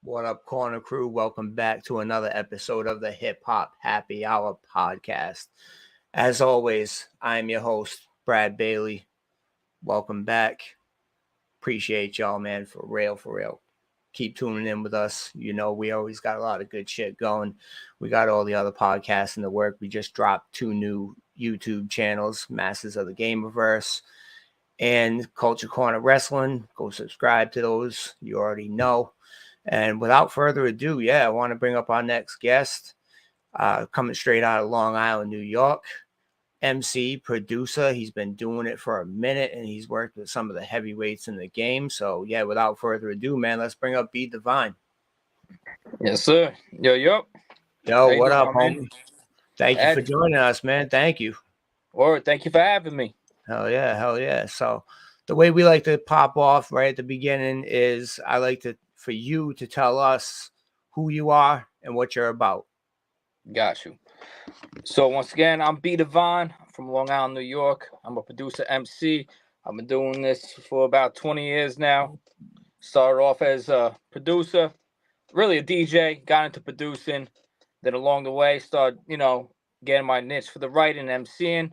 What up, Corner Crew? Welcome back to another episode of the Hip Hop Happy Hour podcast. As always, I'm your host, Brad Baily. Welcome back. Appreciate y'all, man, for real. Keep tuning in with us. You know, we always got a lot of good shit going. We got all the other podcasts in the work. We just dropped 2 new YouTube channels, Masters of the Gamerverse and Culture Corner Wrestling. Go subscribe to those. You already know. And without further ado, I want to bring up our next guest, coming straight out of Long Island, New York. MC, producer. He's been doing it for a minute, and he's worked with some of the heavyweights in the game. So, without further ado, man, let's bring up Dvine. Yes, sir. Yo. Yo, what up, homie? Thank you for joining us, man. Thank you. Or thank you for having me. Hell yeah. So, the way we like to pop off right at the beginning is I like for you to tell us who you are and what you're about. Got you. So once again, I'm Dvine from Long Island, New York. I'm a producer, MC. I've been doing this for about 20 years now. Started off as a producer, really a DJ, got into producing. Then along the way, started, getting my niche for the writing and MCing.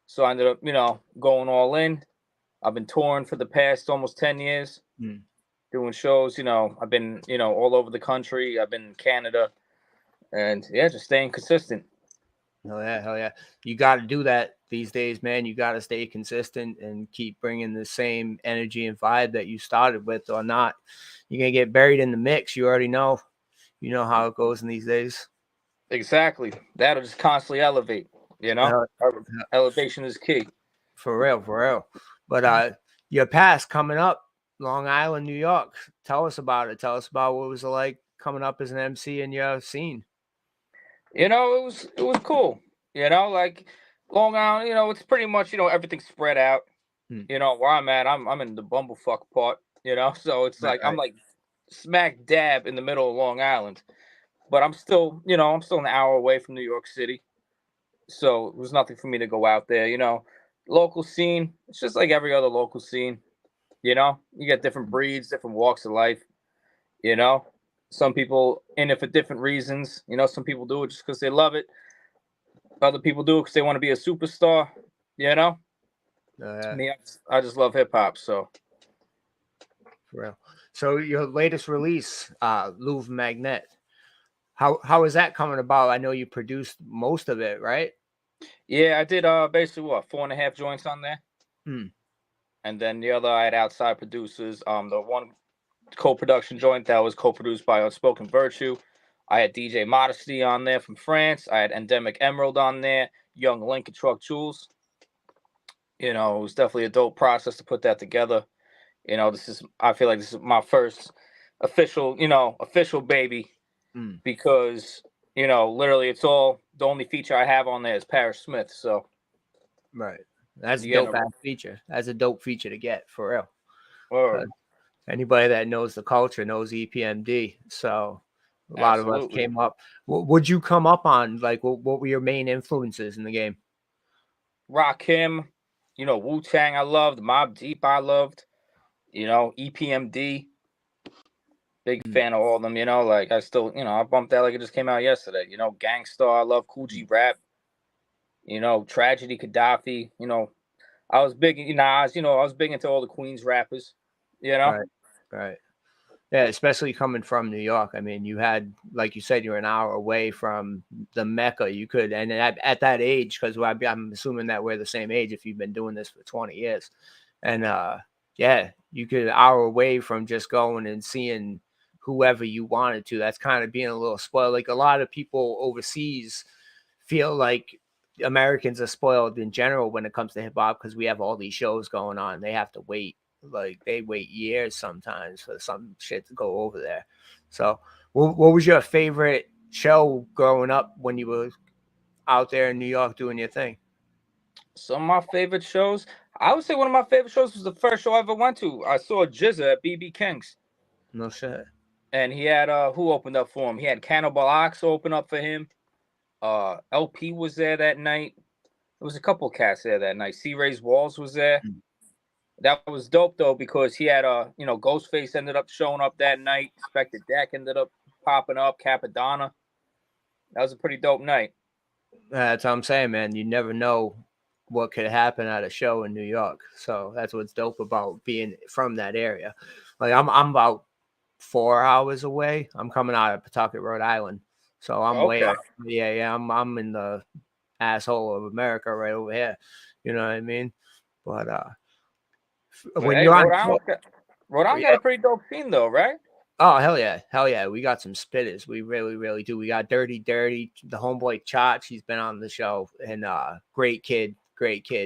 So I ended up, going all in. I've been touring for the past almost 10 years. Doing shows, I've been, all over the country. I've been in Canada, and just staying consistent. Hell yeah. You got to do that these days, man. You got to stay consistent and keep bringing the same energy and vibe that you started with, or not, you're going to get buried in the mix. You already know. You know how it goes in these days. Exactly. That'll just constantly elevate, Elevation is key. For real. But your past coming up, Long Island, New York. Tell us about it. Tell us about what it was like coming up as an MC in your scene. It was cool. Like Long Island, it's pretty much, everything's spread out. Where I'm at, I'm in the bumblefuck part, so it's like I'm like smack dab in the middle of Long Island. But I'm still an hour away from New York City. So it was nothing for me to go out there, Local scene, it's just like every other local scene. You get different breeds, different walks of life. Some people in it for different reasons. Some people do it just because they love it. Other people do it because they want to be a superstar. Me, I just love hip hop. So, for real. So your latest release, Louvre Magnet. How is that coming about? I know you produced most of it, right? Yeah, I did basically 4.5 joints on there. And then the other I had outside producers. The one co-production joint that was co-produced by Unspoken Virtue. I had DJ Modesty on there from France. I had Endemic Emerald on there. Young Link and Truck Jules. It was definitely a dope process to put that together. I feel like this is my first official baby. Because, literally it's all, the only feature I have on there is Paris Smith. So. Right. That's a dope feature. That's a dope feature to get, for real. Anybody that knows the culture knows EPMD. So a lot of us came up. Would you come up on, like, what were your main influences in the game? Rakim, Wu-Tang I loved. Mobb Deep I loved. EPMD. Big fan of all of them, like I still, I bumped that like it just came out yesterday. Gangstar, I love Cool G Rap. Tragedy, Gaddafi. I was big, I was big into all the Queens rappers. Right. Yeah, especially coming from New York. I mean, you had, like you said, you're an hour away from the Mecca. You could, and at that age, because I'm assuming that we're the same age if you've been doing this for 20 years. And you could an hour away from just going and seeing whoever you wanted to. That's kind of being a little spoiled. Like a lot of people overseas feel like Americans are spoiled in general when it comes to hip hop because we have all these shows going on. They have to wait. Like they wait years sometimes for some shit to go over there. So what was your favorite show growing up when you were out there in New York doing your thing? Some of my favorite shows, I would say one of my favorite shows was the first show I ever went to. I saw Jizza at BB King's. No shit. And he had who opened up for him? He had Cannibal Ox open up for him. LP was there that night. There was a couple cats there that night. C. Ray's Walls was there. That was dope though, because he had Ghostface ended up showing up that night. Spectre Deck ended up popping up. Capadonna. That was a pretty dope night. That's what I'm saying, man. You never know what could happen at a show in New York. So that's what's dope about being from that area. Like I'm about 4 hours away. I'm coming out of Pawtucket, Rhode Island. So I'm way Okay. up. Yeah. I'm in the asshole of America right over here. You know what I mean? But But when hey, you're on Rhode Island got yeah. a pretty dope scene though, right? Oh hell yeah! We got some spitters. We really do. We got Dirty, the homeboy Chotch. He's been on the show, and great kid,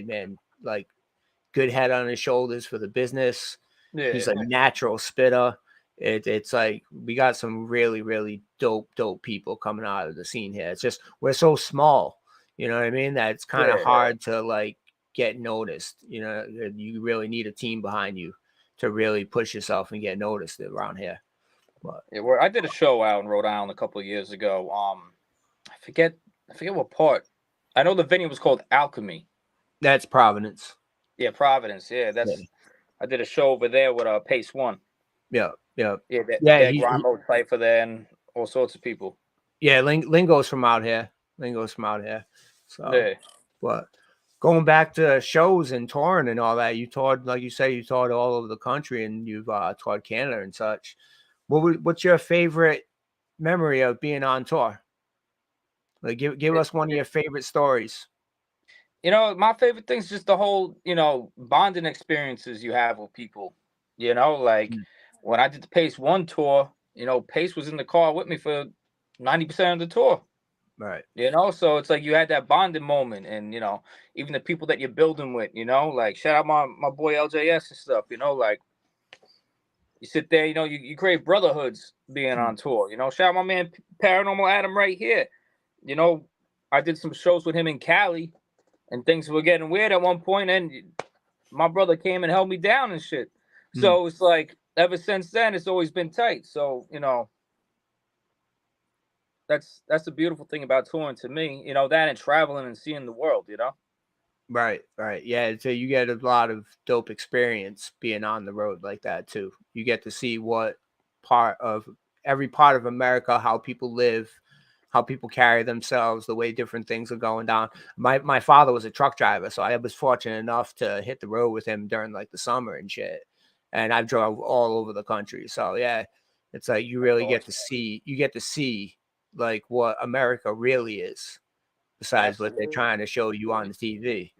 man. Like good head on his shoulders for the business. Yeah. He's a natural spitter. It's like we got some really dope people coming out of the scene here. It's just we're so small, you know what I mean? That it's kind of hard to like get noticed. You know, you really need a team behind you to really push yourself and get noticed around here. But Yeah, I did a show out in Rhode Island a couple of years ago. I forget what part. I know the venue was called Alchemy. that's Providence. Yeah, Providence. Yeah, I did a show over there with Pace One. Yeah. Yeah, that Grimo Cypher there and all sorts of people. Yeah, Lingo's from out here. So, yeah. But going back to shows and touring and all that, you toured, like you say, you toured all over the country, and you've toured Canada and such. What's your favorite memory of being on tour? Like, give us one of your favorite stories. My favorite thing is just the whole, bonding experiences you have with people. Like when I did the Pace One tour, Pace was in the car with me for 90% of the tour. Right. So it's like you had that bonding moment, and even the people that you're building with, like shout out my boy LJS and stuff, like you sit there, you create brotherhoods being on tour. Shout out my man Paranormal Adam right here. I did some shows with him in Cali, and things were getting weird at one point, and my brother came and held me down and shit. So it's like ever since then, it's always been tight. So that's the beautiful thing about touring to me. That and traveling and seeing the world. Right. Yeah, so you get a lot of dope experience being on the road like that too. You get to see what every part of America, how people live, how people carry themselves, the way different things are going down. My father was a truck driver, so I was fortunate enough to hit the road with him during like the summer and shit. And I drove all over the country. So yeah, it's like you really get to see like what America really is, besides what they're trying to show you on the TV.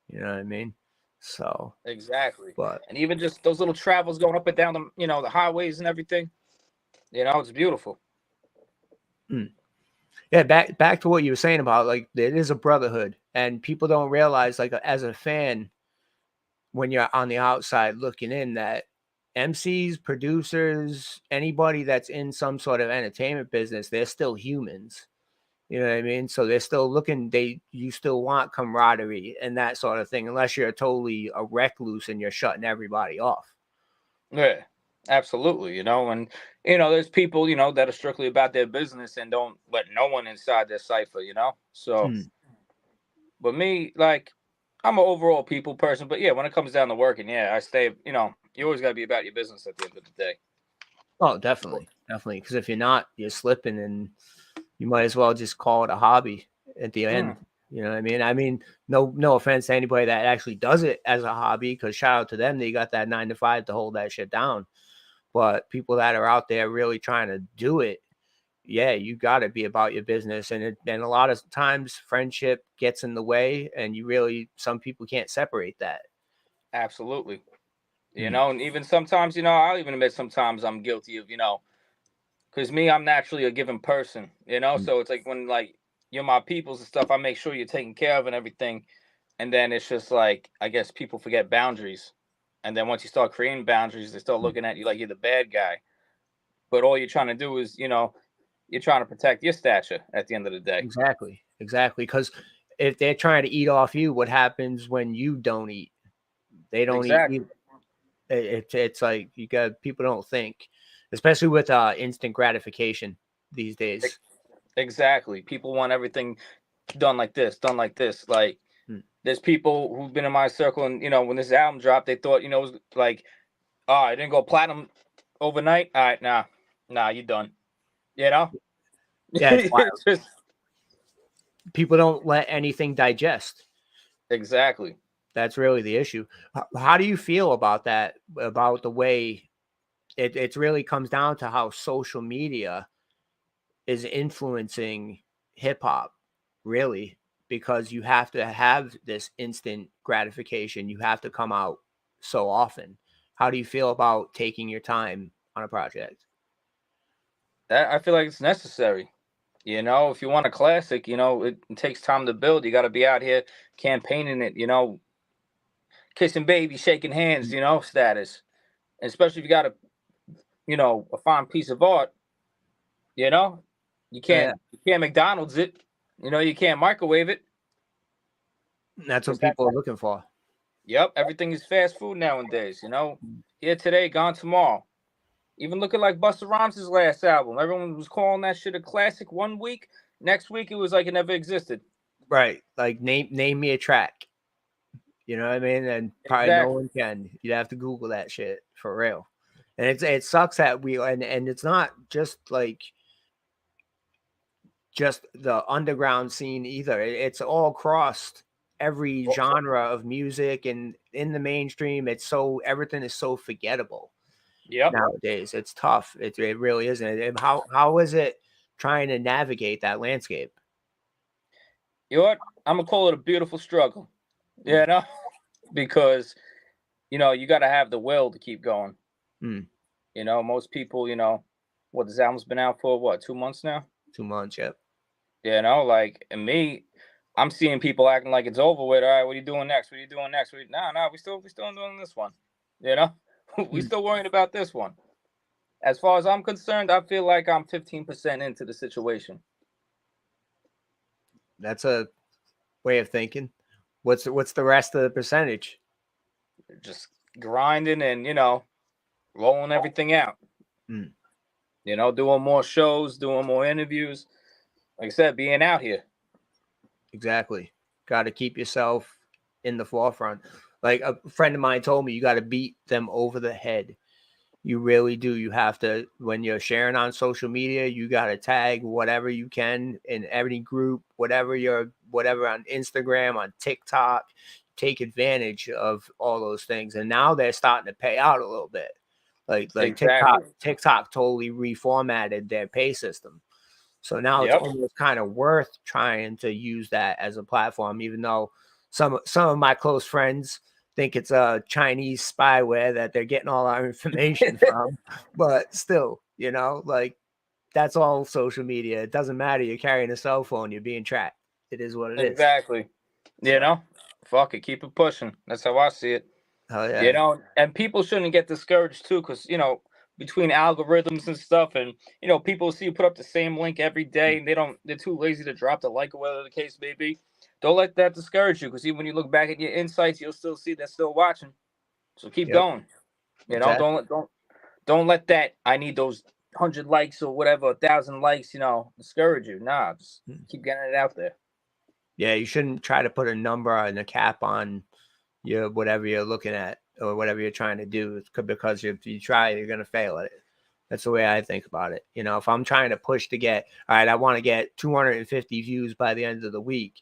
You know what I mean? So exactly. But and even just those little travels going up and down the highways and everything. It's beautiful. Yeah, back to what you were saying about like it is a brotherhood, and people don't realize like as a fan when you're on the outside looking in that MCs, producers, anybody that's in some sort of entertainment business, they're still humans. You know what I mean? So they're still looking, you still want camaraderie and that sort of thing, unless you're totally a recluse and you're shutting everybody off. Yeah, absolutely. And there's people, that are strictly about their business and don't let no one inside their cipher, So but me, like, I'm an overall people person, but yeah, when it comes down to working, yeah, I stay, you always gotta be about your business at the end of the day. Oh, definitely. Because if you're not, you're slipping, and you might as well just call it a hobby at the end. You know what I mean? I mean, no offense to anybody that actually does it as a hobby, because shout out to them, they got that 9 to 5 to hold that shit down. But people that are out there really trying to do it, yeah, you got to be about your business, and a lot of times friendship gets in the way, and some people can't separate that. Absolutely. And even sometimes, I'll even admit sometimes I'm guilty of, because me, I'm naturally a giving person, so it's like when like you're my peoples and stuff, I make sure you're taken care of and everything. And then it's just like, I guess people forget boundaries. And then once you start creating boundaries, they start looking at you like you're the bad guy. But all you're trying to do is, you're trying to protect your stature at the end of the day. Exactly. Because if they're trying to eat off you, what happens when you don't eat? They don't eat. It's like people don't think, especially with instant gratification these days. Exactly. People want everything done like this. Like, there's people who've been in my circle, and when this album dropped, they thought it was like, oh, I didn't go platinum overnight. All right, nah, you done. Yeah, it's wild. It's just People don't let anything digest. exactly. That's really the issue. How do you feel about that? About the way it really comes down to how social media is influencing hip hop, really, because you have to have this instant gratification. You have to come out so often. How do you feel about taking your time on a project? That I feel like it's necessary. If you want a classic, it takes time to build. You got to be out here campaigning it. Kissing baby, shaking hands. Status. Especially if you got a fine piece of art. You know, you Yeah, can't McDonald's it. You can't microwave it. that's what 'Cause that, people are looking for. yep, everything is fast food nowadays. Here today, gone tomorrow. Even looking like Busta Rhymes' last album, everyone was calling that shit a classic one week. Next week, it was like it never existed. Right. Like name me a track. You know what I mean? And probably no Exactly. one can. You'd have to Google that shit for real. And it sucks that and it's not just like just the underground scene either. It's all crossed every genre of music, and in the mainstream, everything is so forgettable Yep. nowadays. It's tough. It really isn't. And how is it trying to navigate that landscape? You know what? I'm gonna call it a beautiful struggle. You know, because you got to have the will to keep going. Mm, Most people, what this album's been out for what 2 months now. 2 months, yep. Like, and me, I'm seeing people acting like it's over with. All right, what are you doing next? What are you doing next? Nah, we still doing this one. You know, we Mm, still worrying about this one. As far as I'm concerned, I feel like I'm 15% into the situation. that's a way of thinking. What's the rest of the percentage? Just grinding and rolling everything out. Mm, Doing more shows, doing more interviews. Like I said, being out here. exactly. Got to keep yourself in the forefront. Like a friend of mine told me, you got to beat them over the head. You really do. You have to, when you're sharing on social media, you got to tag whatever you can in every group, whatever on Instagram, on TikTok. Take advantage of all those things. And now they're starting to pay out a little bit. Like Exactly. TikTok totally reformatted their pay system. So now it's Yep. almost kind of worth trying to use that as a platform, even though some of my close friends think it's a Chinese spyware that they're getting all our information from. But still, like that's all social media. It doesn't matter. You're carrying a cell phone, you're being tracked. It is what it is. Exactly. So, Fuck it, keep it pushing. That's how I see it. hell yeah. And people shouldn't get discouraged too, because between algorithms and stuff, and people see you put up the same link every day, and they're too lazy to drop the like or whatever the case may be. Don't let that discourage you, because even when you look back at your insights, you'll still see they're still watching. So keep Yep. going. Exactly. Don't let that I need those 100 likes or whatever, 1,000 likes, discourage you. Nah, just keep getting it out there. Yeah, you shouldn't try to put a number and a cap on your whatever you're looking at or whatever you're trying to do, because if you try, you're going to fail at it. That's the way I think about it. If I'm trying to push to get, all right, I want to get 250 views by the end of the week,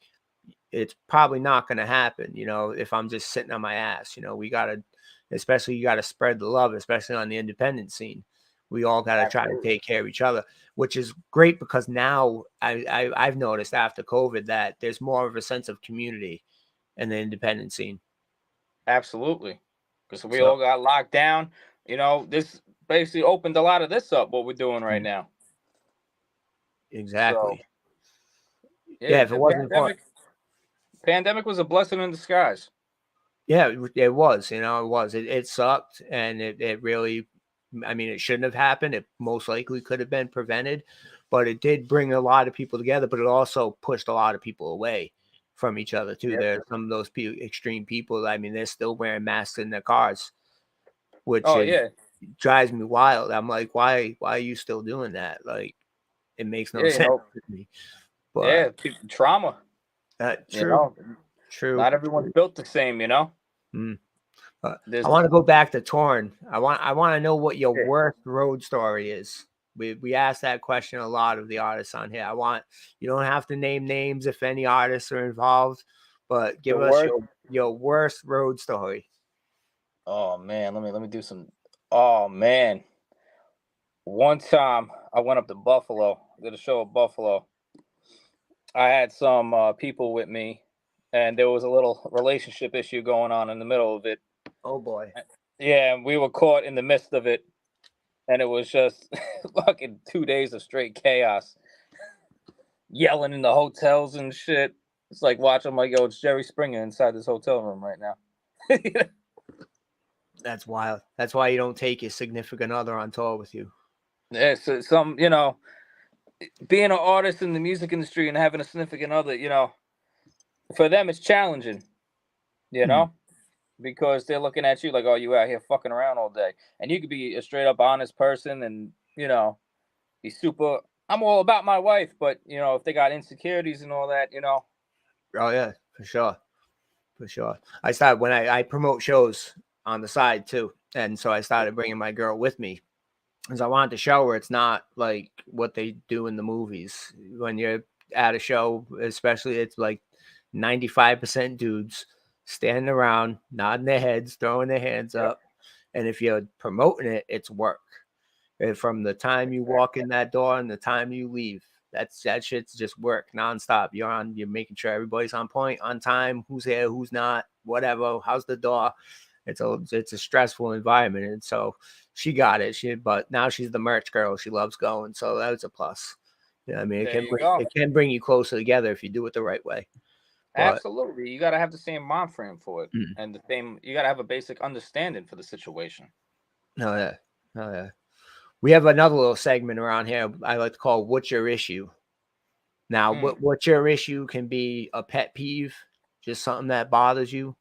it's probably not going to happen. If I'm just sitting on my ass, we got to, especially you got to spread the love, especially on the independent scene. We all got to try to take care of each other, which is great because now I've noticed after COVID that there's more of a sense of community in the independent scene. Absolutely. Because we So all got locked down. This basically opened a lot of this up, what we're doing right now. So exactly. Yeah, yeah, if it the wasn't for pandemic was a blessing in disguise. yeah, it was, it was. It sucked, and it really, I mean, it shouldn't have happened. It most likely could have been prevented, but it did bring a lot of people together, but it also pushed a lot of people away from each other too. Yep. There are some of those extreme people, I mean, they're still wearing masks in their cars, which Oh yeah. drives me wild. I'm like, why are you still doing that? Like, it makes no Yeah, sense to me. But yeah, trauma. that's You true. know, True. Not everyone's built the same, you know. I want to go back to touring. I want to know what your worst road story is. We asked that question a lot of the artists on here. You don't have to name names if any artists are involved, but give us your worst road story. Oh man, let me do some. Oh man, one time I went up to Buffalo, did a show at Buffalo. I had some people with me, and there was a little relationship issue going on in the middle of it. Oh boy. Yeah, and we were caught in the midst of it, and it was just fucking 2 days of straight chaos, yelling in the hotels and shit. It's like watching, like, yo, it's Jerry Springer inside this hotel room right now. That's wild. That's why you don't take your significant other on tour with you. Yeah, so you know, being an artist in the music industry and having a significant other, you know, for them it's challenging, you know, because they're looking at you like, oh, you out here fucking around all day, and you could be a straight up honest person, and you know, be super. I'm all about my wife, but you know, if they got insecurities and all that, you know. Oh yeah, for sure. I started when I promote shows on the side too, and so I started bringing my girl with me because I wanted to show her it's not like what they do in the movies. When you're at a show, especially, it's like 95% dudes standing around, nodding their heads, throwing their hands up, and if you're promoting it, it's work. And from the time you walk in that door and the time you leave, that shit's just work nonstop. You're making sure everybody's on point, on time, who's here, who's not, whatever. How's the door? It's a stressful environment, and so she got it. But now she's the merch girl. She loves going, so that was a plus. You know what I mean, it can bring you closer together if you do it the right way. But, absolutely, you got to have the same mind frame for it, and the same. You got to have a basic understanding for the situation. Oh yeah. We have another little segment around here I like to call "What's Your Issue?" Now, what's your issue can be a pet peeve, just something that bothers you,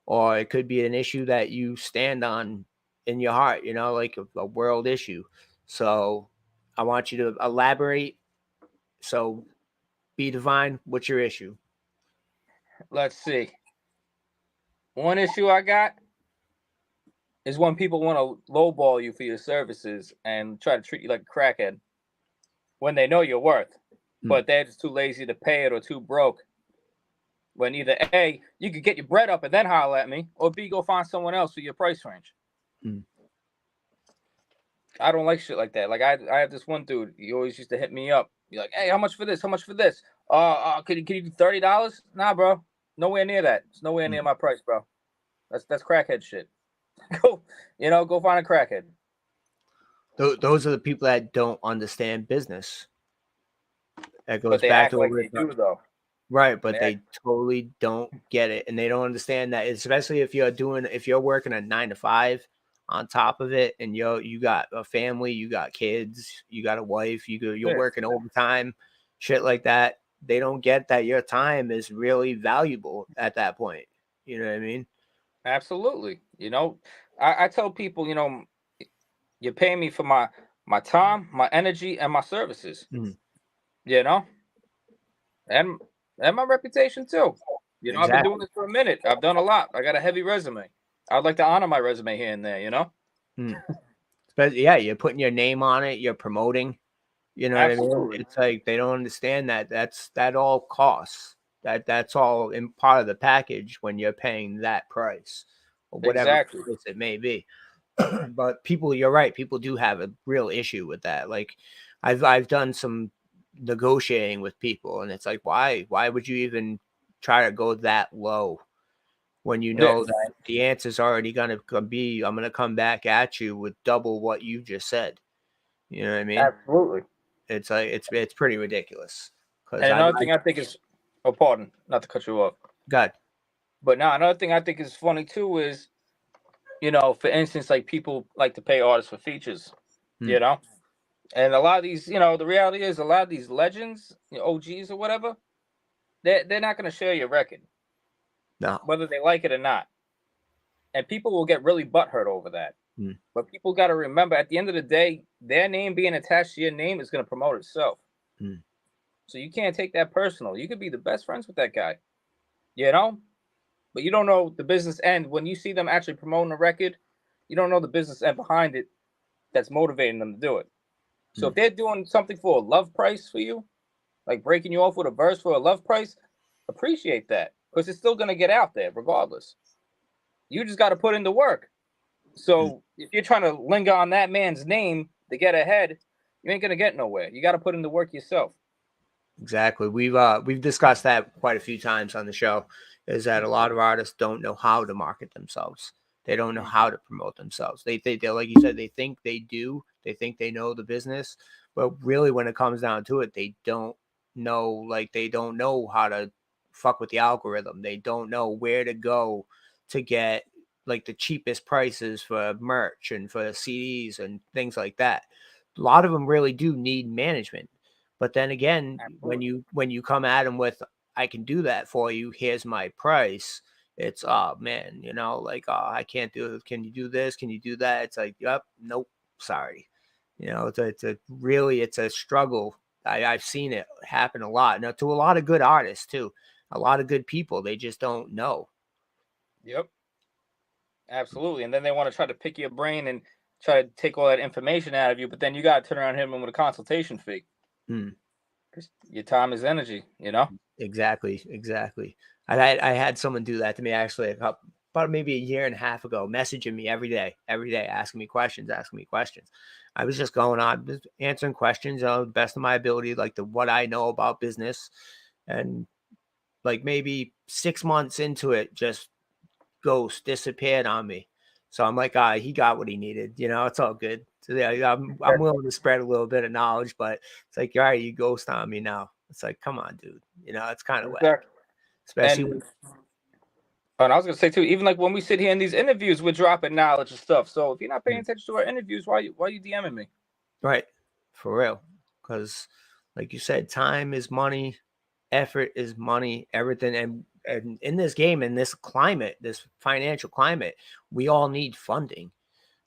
or it could be an issue that you stand on in your heart, you know, like a world issue. So I want you to elaborate. So be Dvine, what's your issue? Let's see. One issue I got is when people want to lowball you for your services and try to treat you like a crackhead when they know your worth, but they're just too lazy to pay it or too broke. When either A, you could get your bread up and then holler at me, or B, go find someone else for your price range. I don't like shit like that. Like I have this one dude. He always used to hit me up. Be like, "Hey, how much for this? How much for this? Can you do $30? Nah, bro. Nowhere near that. It's nowhere near my price, bro. That's crackhead shit. Go find a crackhead." Those are the people that don't understand business. That goes but they back act to like they do, though. Right, but they totally don't get it, and they don't understand that, especially if you're working a 9 to 5 on top of it, and you got a family, you got kids, you got a wife, you're working overtime, shit like that. They don't get that your time is really valuable at that point. You know what I mean? Absolutely. You know, I tell people, you know, you pay me for my time, my energy, and my services. You know, and my reputation too. You know, I've been doing this for a minute. I've done a lot. I got a heavy resume. I'd like to honor my resume here and there. You know. But yeah, you're putting your name on it. You're promoting. You know what I mean? It's like they don't understand that all costs. That's all in part of the package when you're paying that price or whatever price it may be. But you're right. People do have a real issue with that. Like I've done some negotiating with people, and it's like, why would you even try to go that low when you know that the answer is already going to be, I'm going to come back at you with double what you just said. You know what I mean? Absolutely. It's like it's pretty ridiculous. And another thing I think is, pardon, not to cut you off. God. But now another thing I think is funny too is, you know, for instance, like people like to pay artists for features, you know, and a lot of these, you know, the reality is a lot of these legends, you know, OGs or whatever, they're not going to share your record, whether they like it or not, and people will get really butthurt over that. But people got to remember, at the end of the day, their name being attached to your name is going to promote itself. So you can't take that personal. You could be the best friends with that guy. you know, but you don't know the business end. When you see them actually promoting a record, you don't know the business end behind it that's motivating them to do it. So if they're doing something for a love price for you, like breaking you off with a verse for a love price, appreciate that, because it's still gonna get out there regardless. You just got to put in the work. So if you're trying to linger on that man's name to get ahead, you ain't gonna get nowhere. You got to put in the work yourself. Exactly. We've discussed that quite a few times on the show, is that a lot of artists don't know how to market themselves. They don't know how to promote themselves. They like you said, they think they do. They think they know the business, but really when it comes down to it, they don't know. Like they don't know how to fuck with the algorithm. They don't know where to go to get like the cheapest prices for merch and for CDs and things like that. A lot of them really do need management. But then again, Absolutely. when you come at them with, I can do that for you, here's my price. It's oh man, you know, like oh, I can't do it. Can you do this? Can you do that? It's like, yep, nope, sorry. You know, it's a struggle. I've seen it happen a lot. Now to a lot of good artists too, a lot of good people. They just don't know. Yep. Absolutely. And then they want to try to pick your brain and try to take all that information out of you, but then you got to turn around him with a consultation fee. Mm. Because your time is energy, you know? Exactly, exactly. I had someone do that to me actually about maybe a year and a half ago, messaging me every day, asking me questions, asking me questions. I was just going on, just answering questions, the best of my ability, like the what I know about business, and like maybe 6 months into it, just disappeared on me. So I'm like, he got what he needed. You know, it's all good. So yeah, I'm willing to spread a little bit of knowledge, but it's like, all right, you ghost on me now. It's like, come on, dude. You know, it's kind of whack, Exactly. especially when. And I was gonna say too, even like when we sit here in these interviews, we're dropping knowledge and stuff. So if you're not paying attention to our interviews, why you DMing me? Right, for real. Because, like you said, time is money, effort is money, everything. And in this game, in this climate, this financial climate, we all need funding.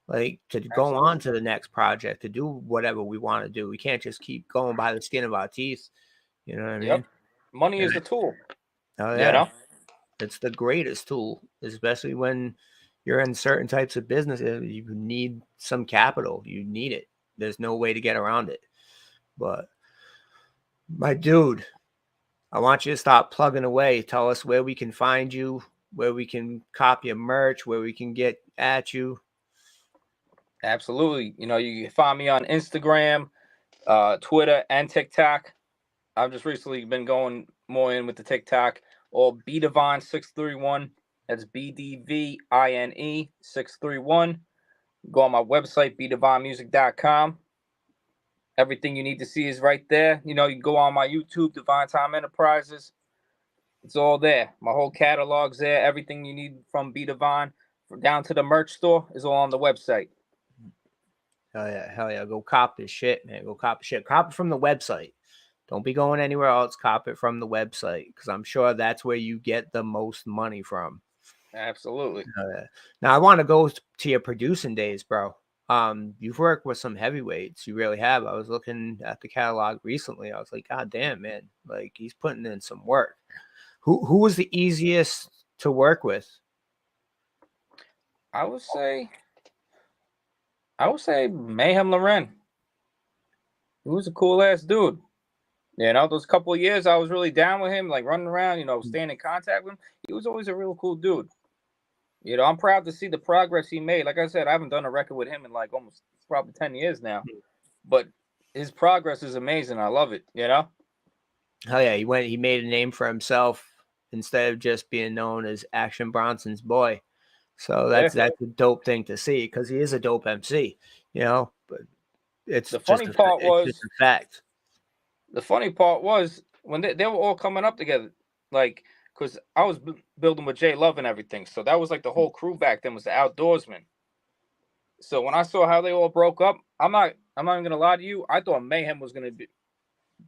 Like to go on Absolutely. to the next project, to do whatever we want to do. We can't just keep going by the skin of our teeth. You know what I Yep. mean? Money And is the tool. oh You yeah, know? it's the greatest tool, especially when you're in certain types of businesses. You need some capital. You need it. There's no way to get around it. But my dude, I want you to stop plugging away. Tell us where we can find you, where we can copy your merch, where we can get at you. Absolutely. You know, you can find me on Instagram, Twitter, and TikTok. I've just recently been going more in with the TikTok, or Dvine 631. That's BDVINE 631. Go on my website, bdivinemusic.com. Everything you need to see is right there. You know, you can go on my YouTube, Divine Time Enterprises. It's all there. My whole catalog's there. Everything you need from B Divine down to the merch store is all on the website. Hell yeah, hell yeah. Go cop this shit, man. Go cop shit. Cop it from the website. Don't be going anywhere else. Cop it from the website because I'm sure that's where you get the most money from. Absolutely. Now I want to go to your producing days, bro. You've worked with some heavyweights. You really have. I was looking at the catalog recently. I was like, God damn, man! Like he's putting in some work. Who was the easiest to work with? I would say Mayhem Loren. He was a cool ass dude. You know, those couple of years I was really down with him, like running around, you know, staying in contact with him. He was always a real cool dude. You know, I'm proud to see the progress he made. Like I said, I haven't done a record with him in like almost probably 10 years now. But his progress is amazing. I love it, you know? Hell yeah, he made a name for himself instead of just being known as Action Bronson's boy. So Yeah. that's a dope thing to see because he is a dope MC, you know. But The funny part it's just was a fact. when they were all coming up together, like, because I was building with J Love and everything. So that was like the whole crew back then was the Outdoorsmen. So when I saw how they all broke up, I'm not even gonna lie to you. I thought Mayhem was gonna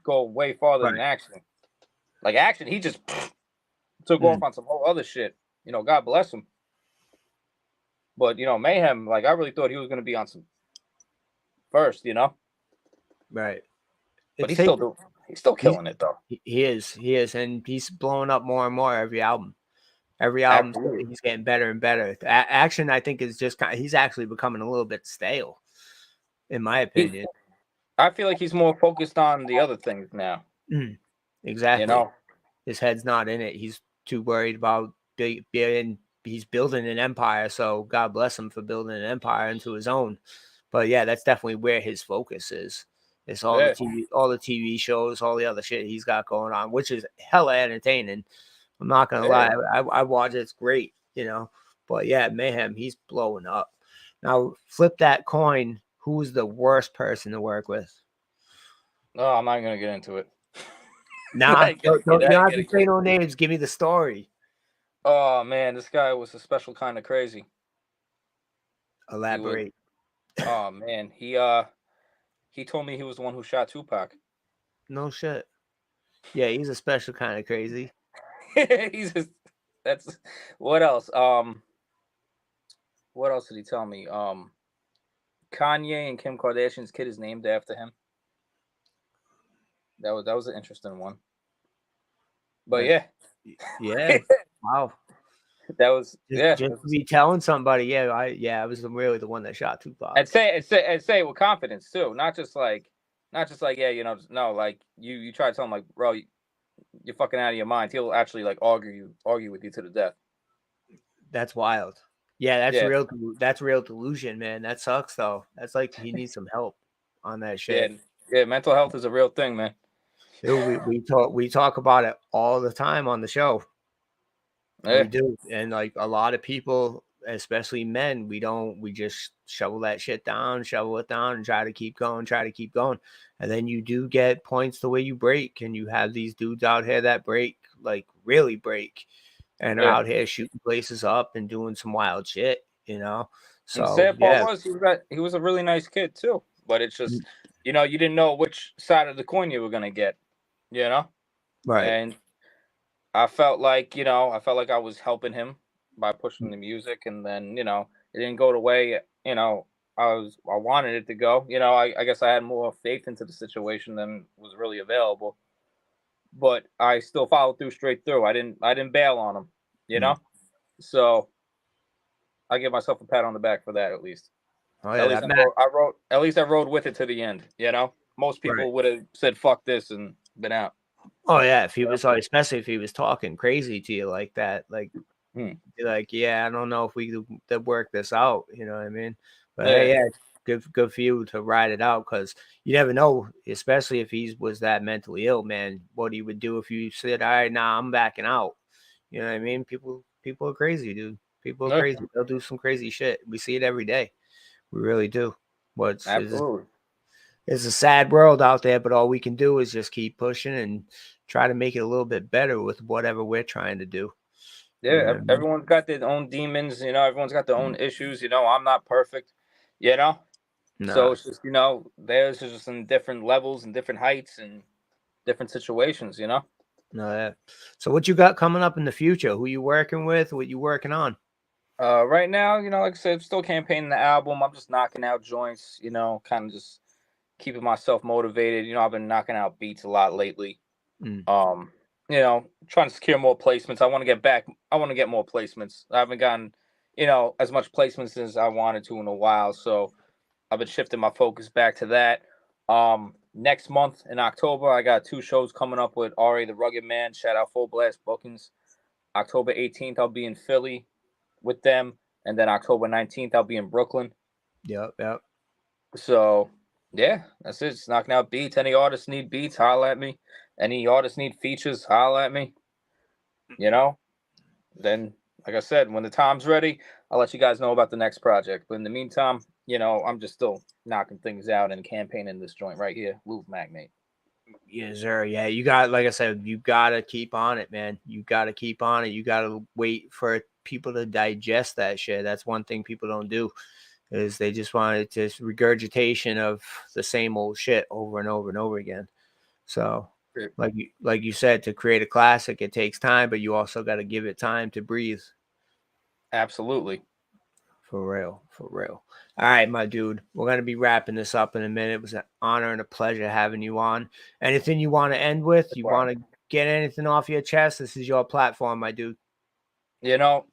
go way farther than Right. Action. Like Action, he just took Mm, off on some whole other shit. You know, God bless him. But you know, Mayhem, like I really thought he was gonna be on some first, you know. right. But It's he still taken do. He's still killing it though. He is, and he's blowing up more and more every album. Every album, he's getting better and better. Action, I think, is just he's actually becoming a little bit stale, in my opinion. I feel like he's more focused on the other things now. Exactly. You know, his head's not in it. He's too worried about being. He's building an empire, so God bless him for building an empire into his own. But yeah, that's definitely where his focus is. It's all the TV shows, all the other shit he's got going on, which is hella entertaining. I'm not gonna lie, I watch it. It's great, you know. But yeah, Mayhem, he's blowing up. Now flip that coin. Who's the worst person to work with? No, I'm not gonna get into it. Nah, don't have to say no names. Give me the story. Oh man, this guy was a special kind of crazy. Elaborate. Oh man, he told me he was the one who shot Tupac. No shit. Yeah, he's a special kind of crazy. That's what else? What else did he tell me? Kanye and Kim Kardashian's kid is named after him. That was an interesting one. But yeah. Wow. That was just to be telling somebody, I was really the one that shot Tupac. And say it with confidence too, not just like yeah, you know, no, like you try to tell him like, bro, you're fucking out of your mind. He'll actually like argue with you to the death. That's wild. Yeah, real. That's real delusion, man. That sucks though. That's like he needs some help on that shit. Yeah, mental health is a real thing, man. Dude, we talk about it all the time on the show. Yeah. We do, and like a lot of people, especially men, we just shovel it down, and try to keep going, and then you do get points to where you break, and you have these dudes out here that break, like really break, and are out here shooting places up and doing some wild shit, you know. So and sad part was he was a really nice kid too, but it's just you know, you didn't know which side of the coin you were gonna get, you know, right? And I felt like I was helping him by pushing the music, and then it didn't go the way I wanted it to go. I guess I had more faith into the situation than was really available, but I still followed straight through. I didn't bail on him, So I give myself a pat on the back for that at least. Oh yeah, at least I rode with it to the end. Most people would have said fuck this and been out. Oh yeah, if he was especially if he was talking crazy to you like that, like like, yeah, I don't know if we could work this out, you know what I mean? But hey, good for you to ride it out, because you never know, especially if he was that mentally ill, man, what he would do if you said, all right, nah, I'm backing out. You know what I mean? People are crazy, dude. People are crazy. They'll do some crazy shit. We see it every day. We really do. Absolutely. It's a sad world out there, but all we can do is just keep pushing and try to make it a little bit better with whatever we're trying to do. Yeah, everyone's got their own demons, everyone's got their own issues, I'm not perfect, So it's just, theirs is just in different levels and different heights and different situations, No, yeah. So what you got coming up in the future? Who you working with? What you working on? Right now, like I said, I'm still campaigning the album. I'm just knocking out joints, kind of just keeping myself motivated. I've been knocking out beats a lot lately. Trying to secure more placements. I want to get more placements. I haven't gotten, as much placements as I wanted to in a while. So I've been shifting my focus back to that. Next month in October, I got 2 shows coming up with R.A. the Rugged Man. Shout out Full Blast Bookings. October 18th, I'll be in Philly with them. And then October 19th, I'll be in Brooklyn. Yep. So, yeah, that's it. Just knocking out beats. Any artists need beats, holla at me. Any artists need features, holla at me. Then, like I said, when the time's ready, I'll let you guys know about the next project. But in the meantime, I'm just still knocking things out and campaigning this joint right here, Loop Magnate. Yes, sir. Yeah, you got, like I said, you got to keep on it, man. You got to keep on it. You got to wait for people to digest that shit. That's one thing people don't do, is they just want it to regurgitation of the same old shit over and over and over again. So like you said, to create a classic, it takes time, but you also got to give it time to breathe. Absolutely. For real. All right, my dude. We're going to be wrapping this up in a minute. It was an honor and a pleasure having you on. Anything you want to end with? You want to get anything off your chest? This is your platform, my dude. Shout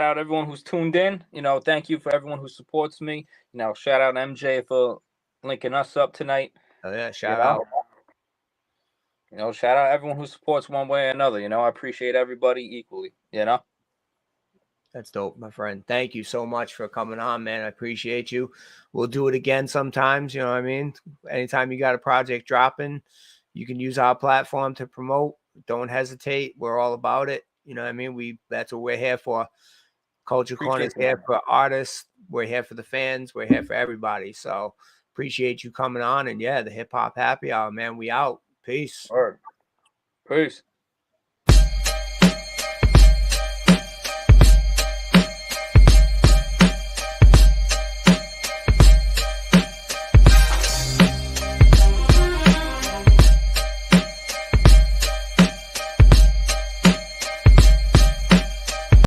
out everyone who's tuned in. Thank you for everyone who supports me. Shout out MJ for linking us up tonight. Oh, yeah. Shout out. Shout out everyone who supports one way or another. I appreciate everybody equally. That's dope, my friend. Thank you so much for coming on, man. I appreciate you. We'll do it again sometimes. You know what I mean? Anytime you got a project dropping, you can use our platform to promote. Don't hesitate. We're all about it. You know what I mean? That's what we're here for. Culture Corner is here for artists. We're here for the fans. We're here for everybody. So appreciate you coming on. And yeah, the Hip Hop Happy Hour, man. We out. Peace. Peace.